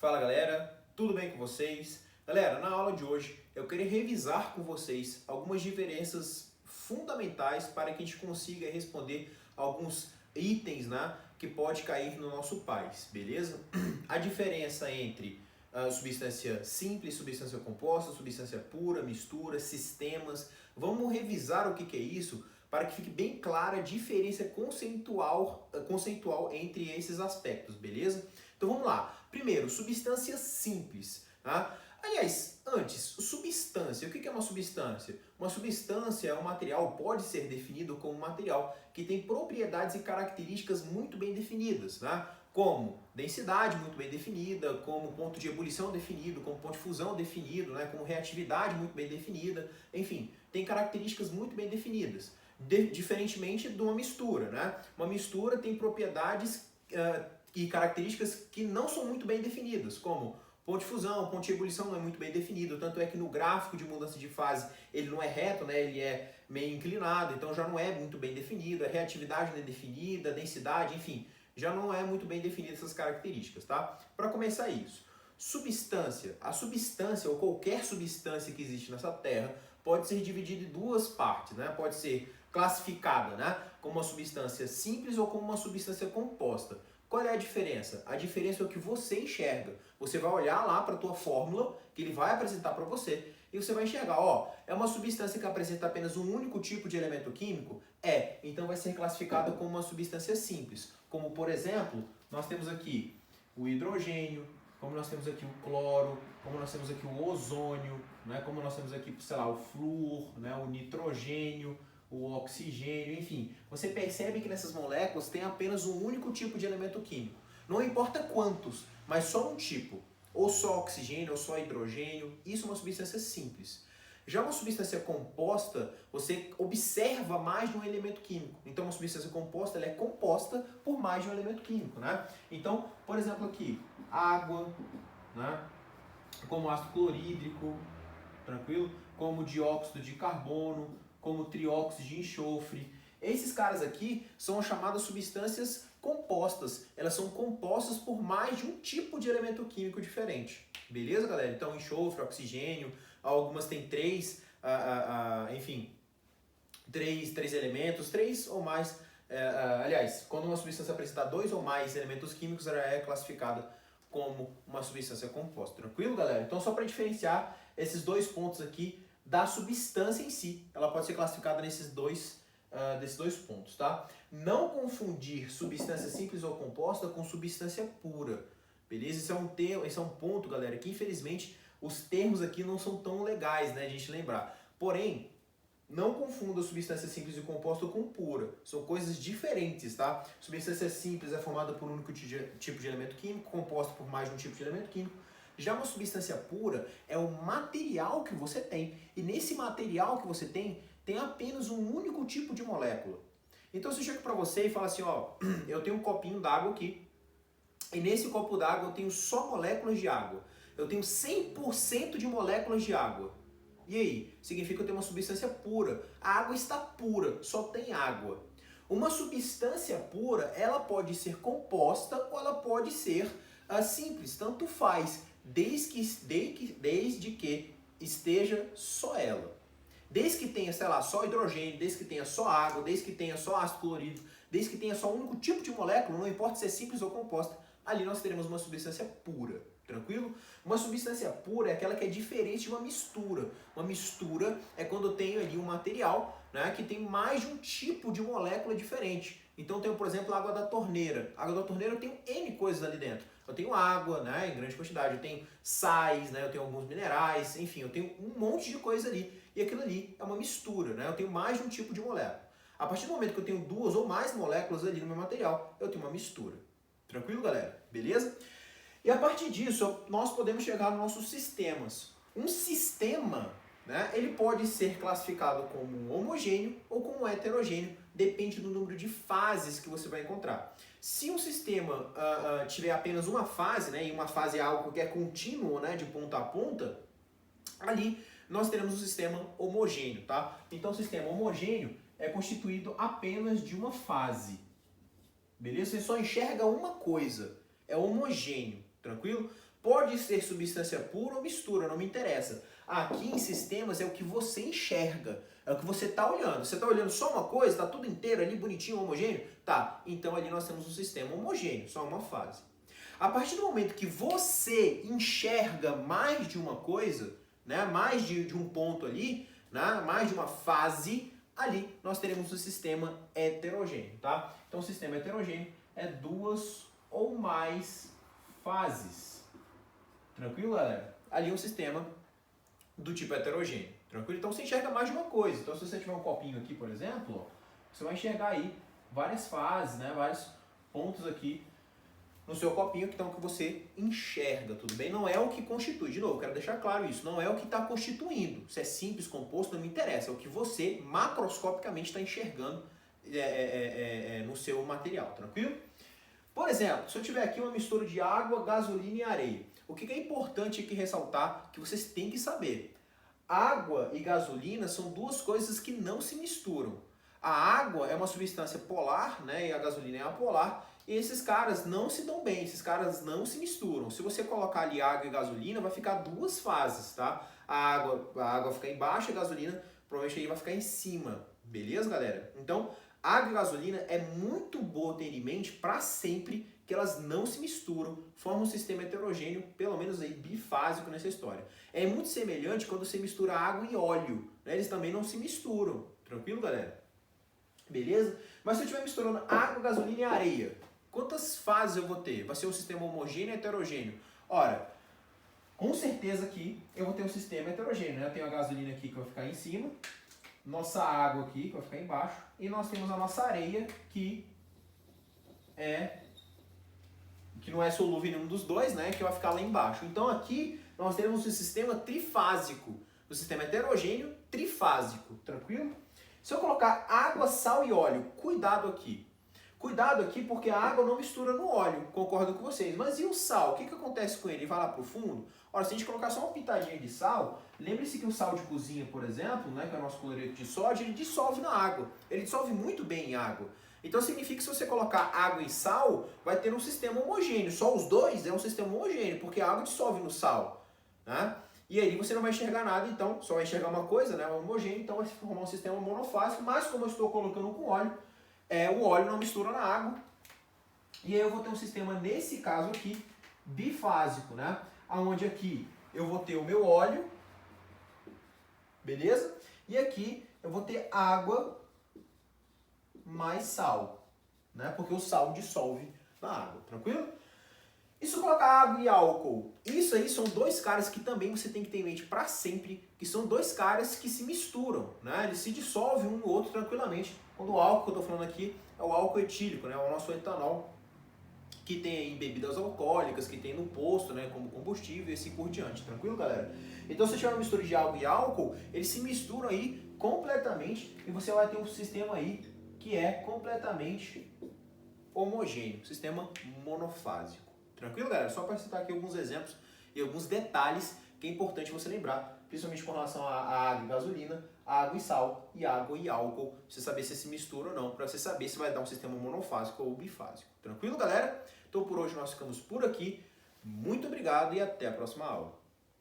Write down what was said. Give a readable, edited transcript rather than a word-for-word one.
Fala galera, tudo bem com vocês? Galera, na aula de hoje eu queria revisar com vocês algumas diferenças fundamentais para que a gente consiga responder alguns itens, né, que pode cair no nosso país, beleza? A diferença entre substância simples, substância composta, substância pura, mistura, sistemas. Vamos revisar o que é isso para que fique bem clara a diferença conceitual entre esses aspectos, beleza? Então vamos lá. Primeiro, substância simples. Tá? Aliás, antes, substância. O que é uma substância? Uma substância é um material, pode ser definido como um material que tem propriedades e características muito bem definidas, né? Como densidade muito bem definida, como ponto de ebulição definido, como ponto de fusão definido, né? Como reatividade muito bem definida, enfim, tem características muito bem definidas. Diferentemente de uma mistura, né? Uma mistura tem propriedades e características que não são muito bem definidas, como ponto de fusão, ponto de ebulição não é muito bem definido, tanto é que no gráfico de mudança de fase ele não é reto, né? Ele é meio inclinado, então já não é muito bem definido, a reatividade não é definida, a densidade, enfim, já não é muito bem definida essas características, tá? Para começar isso, substância, a substância ou qualquer substância que existe nessa Terra pode ser dividida em duas partes, né? Pode ser classificada, né, como uma substância simples ou como uma substância composta. Qual é a diferença? A diferença é o que você enxerga. Você vai olhar lá para a tua fórmula, que ele vai apresentar para você, e você vai enxergar, ó, é uma substância que apresenta apenas um único tipo de elemento químico? É, então vai ser classificada como uma substância simples. Como, por exemplo, nós temos aqui o hidrogênio, como nós temos aqui o cloro, como nós temos aqui o ozônio, né, como nós temos aqui, sei lá, o flúor, né, o nitrogênio, o oxigênio, enfim. Você percebe que nessas moléculas tem apenas um único tipo de elemento químico. Não importa quantos, mas só um tipo. Ou só oxigênio, ou só hidrogênio. Isso é uma substância simples. Já uma substância composta, você observa mais de um elemento químico. Então, uma substância composta ela é composta por mais de um elemento químico, né? Então, por exemplo aqui, água, né? Como ácido clorídrico, tranquilo? Como dióxido de carbono, como trióxido de enxofre. Esses caras aqui são chamadas substâncias compostas. Elas são compostas por mais de um tipo de elemento químico diferente. Beleza, galera? Então, enxofre, oxigênio, algumas têm enfim, três elementos, três ou mais. Aliás, quando uma substância apresenta dois ou mais elementos químicos, ela é classificada como uma substância composta. Tranquilo, galera? Então, só para diferenciar esses dois pontos aqui da substância em si, ela pode ser classificada desses dois pontos, tá? Não confundir substância simples ou composta com substância pura, beleza? Esse é um ponto, galera, que infelizmente os termos aqui não são tão legais, né, a gente lembrar. Porém, não confunda substância simples e composta com pura. São coisas diferentes, tá? Substância simples é formada por um único tipo de elemento químico, composta por mais de um tipo de elemento químico. Já uma substância pura é o material que você tem. E nesse material que você tem apenas um único tipo de molécula. Então, se eu chego para você e falo assim, ó, eu tenho um copinho d'água aqui, e nesse copo d'água eu tenho só moléculas de água. Eu tenho 100% de moléculas de água. E aí? Significa que eu tenho uma substância pura. A água está pura, só tem água. Uma substância pura, ela pode ser composta ou ela pode ser simples, tanto faz, desde que esteja só ela. Desde que tenha, sei lá, só hidrogênio, desde que tenha só água, desde que tenha só ácido clorídrico, desde que tenha só um único tipo de molécula, não importa se é simples ou composta, ali nós teremos uma substância pura. Tranquilo? Uma substância pura é aquela que é diferente de uma mistura. Uma mistura é quando eu tenho ali um material, né, que tem mais de um tipo de molécula diferente. Então eu tenho, por exemplo, a água da torneira. A água da torneira eu tenho N coisas ali dentro. Eu tenho água, né, em grande quantidade, eu tenho sais, né, eu tenho alguns minerais, enfim, eu tenho um monte de coisa ali. E aquilo ali é uma mistura, né? Eu tenho mais de um tipo de molécula. A partir do momento que eu tenho duas ou mais moléculas ali no meu material, eu tenho uma mistura. Tranquilo, galera? Beleza? E a partir disso, nós podemos chegar nos nossos sistemas. Um sistema, né, ele pode ser classificado como homogêneo ou como heterogêneo, depende do número de fases que você vai encontrar. Se um sistema tiver apenas uma fase, né, e uma fase é algo que é contínuo, né, de ponta a ponta, ali nós teremos um sistema homogêneo, tá? Então o sistema homogêneo é constituído apenas de uma fase. Beleza? Você só enxerga uma coisa, é homogêneo, tranquilo? Pode ser substância pura ou mistura, não me interessa. Aqui em sistemas é o que você enxerga, é o que você está olhando. Você está olhando só uma coisa, está tudo inteiro ali, bonitinho, homogêneo? Tá, então ali nós temos um sistema homogêneo, só uma fase. A partir do momento que você enxerga mais de uma coisa, né, mais de um ponto ali, né, mais de uma fase, ali nós teremos um sistema heterogêneo, tá? Então o sistema heterogêneo é duas ou mais fases. Tranquilo, galera? Ali é um sistema do tipo heterogêneo. Tranquilo? Então você enxerga mais de uma coisa. Então se você tiver um copinho aqui, por exemplo, você vai enxergar aí várias fases, né, vários pontos aqui no seu copinho, que então que você enxerga, tudo bem? Não é o que constitui, de novo, quero deixar claro isso, não é o que está constituindo. Se é simples, composto, não me interessa, é o que você macroscopicamente está enxergando no seu material, tranquilo? Por exemplo, se eu tiver aqui uma mistura de água, gasolina e areia, o que é importante aqui ressaltar, que vocês têm que saber. Água e gasolina são duas coisas que não se misturam. A água é uma substância polar, né, e a gasolina é apolar, e esses caras não se dão bem, esses caras não se misturam. Se você colocar ali água e gasolina, vai ficar duas fases, tá? A água fica embaixo e a gasolina provavelmente aí vai ficar em cima. Beleza, galera? Então, água e gasolina é muito bom ter em mente para sempre que elas não se misturam, formam um sistema heterogêneo, pelo menos aí bifásico nessa história. É muito semelhante quando você mistura água e óleo, né? Eles também não se misturam. Tranquilo, galera? Beleza? Mas se eu estiver misturando água, gasolina e areia, quantas fases eu vou ter? Vai ser um sistema homogêneo ou heterogêneo? Ora, com certeza aqui eu vou ter um sistema heterogêneo, né? Eu tenho a gasolina aqui que vai ficar em cima, nossa água aqui que vai ficar embaixo, e nós temos a nossa areia que não é solúvel em nenhum dos dois, né? Que vai ficar lá embaixo. Então aqui nós temos um sistema trifásico, um sistema heterogêneo trifásico, tranquilo? Se eu colocar água, sal e óleo, cuidado aqui. Cuidado aqui porque a água não mistura no óleo, concordo com vocês. Mas e o sal? O que acontece com ele? Ele vai lá pro fundo? Ora, se a gente colocar só uma pitadinha de sal, lembre-se que o sal de cozinha, por exemplo, né, que é o nosso cloreto de sódio, ele dissolve na água. Ele dissolve muito bem em água. Então significa que se você colocar água e sal, vai ter um sistema homogêneo. Só os dois é um sistema homogêneo, porque a água dissolve no sal, né? E aí você não vai enxergar nada, então só vai enxergar uma coisa, né, homogêneo, então vai se formar um sistema monofásico, mas como eu estou colocando com óleo, o óleo não mistura na água, e aí eu vou ter um sistema, nesse caso aqui, bifásico, né, onde aqui eu vou ter o meu óleo, beleza? E aqui eu vou ter água mais sal, né, porque o sal dissolve na água, tranquilo? E se eu colocar água e álcool? Isso aí são dois caras que também você tem que ter em mente para sempre, que são dois caras que se misturam, né? Eles se dissolvem um no outro tranquilamente. Quando o álcool que eu estou falando aqui é o álcool etílico, né? O nosso etanol, que tem aí em bebidas alcoólicas, que tem no posto, né? Como combustível e assim por diante. Tranquilo, galera? Então se tiver uma mistura de água e álcool, eles se misturam aí completamente e você vai ter um sistema aí que é completamente homogêneo, sistema monofásico. Tranquilo, galera? Só para citar aqui alguns exemplos e alguns detalhes que é importante você lembrar, principalmente com relação a água e gasolina, água e sal e água e álcool, você saber se mistura ou não, para você saber se vai dar um sistema monofásico ou bifásico. Tranquilo, galera? Então por hoje nós ficamos por aqui. Muito obrigado e até a próxima aula.